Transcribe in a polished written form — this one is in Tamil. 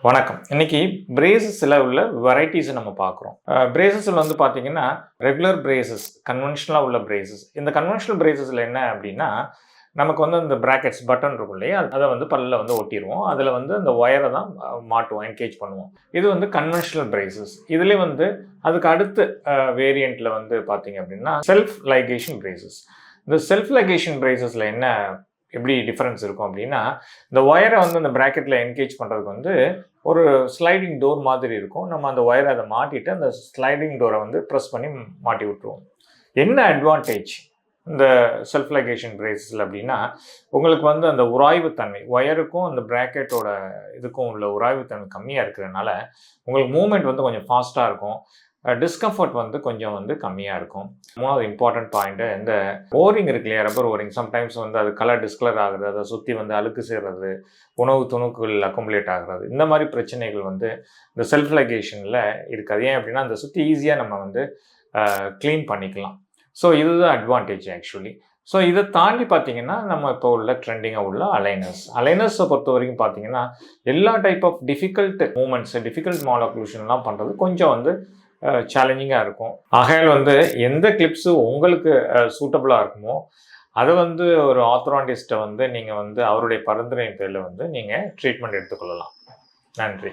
வணக்கம். இன்னைக்கு பிரேசஸ்ல உள்ள வெரைட்டிஸை நம்ம பார்க்குறோம். பிரேசஸ்ல வந்து பார்த்தீங்கன்னா, ரெகுலர் பிரேசஸ், கன்வென்ஷனலா உள்ள பிரேசஸ். இந்த கன்வென்ஷனல் பிரேசஸ்ல என்ன அப்படின்னா, நமக்கு வந்து அந்த பிராக்கெட்ஸ் பட்டன் இருக்கும் இல்லையா? அத வந்து பல்லுல வந்து ஒட்டிருவோம். அதுல வந்து அந்த ஒயர தான் மாட்டுவோம், என்கேஜ் பண்ணுவோம். இது வந்து கன்வென்ஷனல் பிரேசஸ். இதுலயே வந்து அதுக்கு அடுத்து வேரியன்ட்ல வந்து பார்த்தீங்க அப்படின்னா, செல்ஃப் லைகேஷன் பிரேசஸ். இந்த செல்ஃப் லைகேஷன் பிரேசஸ்ல என்ன எப்படி டிஃபரன்ஸ் இருக்கும் அப்படின்னா, இந்த ஒயரை வந்து அந்த பிராக்கெட்ல என்கேஜ் பண்றதுக்கு வந்து ஒரு ஸ்லைடிங் டோர் மாதிரி இருக்கும். நம்ம அந்த ஒயரை அதை மாட்டிட்டு அந்த ஸ்லைடிங் டோரை வந்து ப்ரெஸ் பண்ணி மாட்டி விட்டுருவோம். என்ன அட்வான்டேஜ் இந்த செல்ஃப் லைகேஷன் பிரேசஸில் அப்படின்னா, உங்களுக்கு வந்து அந்த உராய்வுத்தன்மை ஒயருக்கும் அந்த பிராக்கெட்டோட இதுக்கும் உள்ள உராய்வுத்தன்மை கம்மியாக இருக்கிறதுனால உங்களுக்கு மூவ்மெண்ட் வந்து கொஞ்சம் ஃபாஸ்ட்டாக இருக்கும். டிஸ்கம்ஃபர்ட் வந்து கொஞ்சம் வந்து கம்மியாக இருக்கும். மூணாவது இம்பார்ட்டன்ட் பாயிண்ட்டு, இந்த ஓரிங் இருக்கு இல்லையா, ரப்பர் ஓரிங். சம்டைம்ஸ் வந்து அது கலர் டிஸ்கலர் ஆகுது, அதை சுற்றி வந்து அழுக்கு சேர்றது, உணவு துணுக்குகள் அக்குமுலேட் ஆகுறது, இந்த மாதிரி பிரச்சனைகள் வந்து இந்த செல்ஃப் லைகேஷனில் இருக்காது. ஏன் அப்படின்னா அந்த சுற்றி ஈஸியாக நம்ம வந்து க்ளீன் பண்ணிக்கலாம். ஸோ இதுதான் அட்வான்டேஜ் ஆக்சுவலி. ஸோ இதை தாண்டி பார்த்தீங்கன்னா, நம்ம இப்போ உள்ள ட்ரெண்டிங்காக உள்ள அலைனர்ஸை பொறுத்த வரைக்கும் பார்த்தீங்கன்னா, எல்லா type of difficult moments, difficult மாலோக்ளூஷன்லாம் பண்ணுறது கொஞ்சம் வந்து சேலஞ்சிங்காக இருக்கும். ஆகையால் வந்து எந்த கிளிப்ஸு உங்களுக்கு சூட்டபுளாக இருக்குமோ, அதை வந்து ஒரு ஆர்த்தோடான்டிஸ்ட்டை வந்து நீங்கள் வந்து அவருடைய பரிந்துரையின் பேரில் வந்து நீங்கள் ட்ரீட்மெண்ட் எடுத்துக்கொள்ளலாம். நன்றி.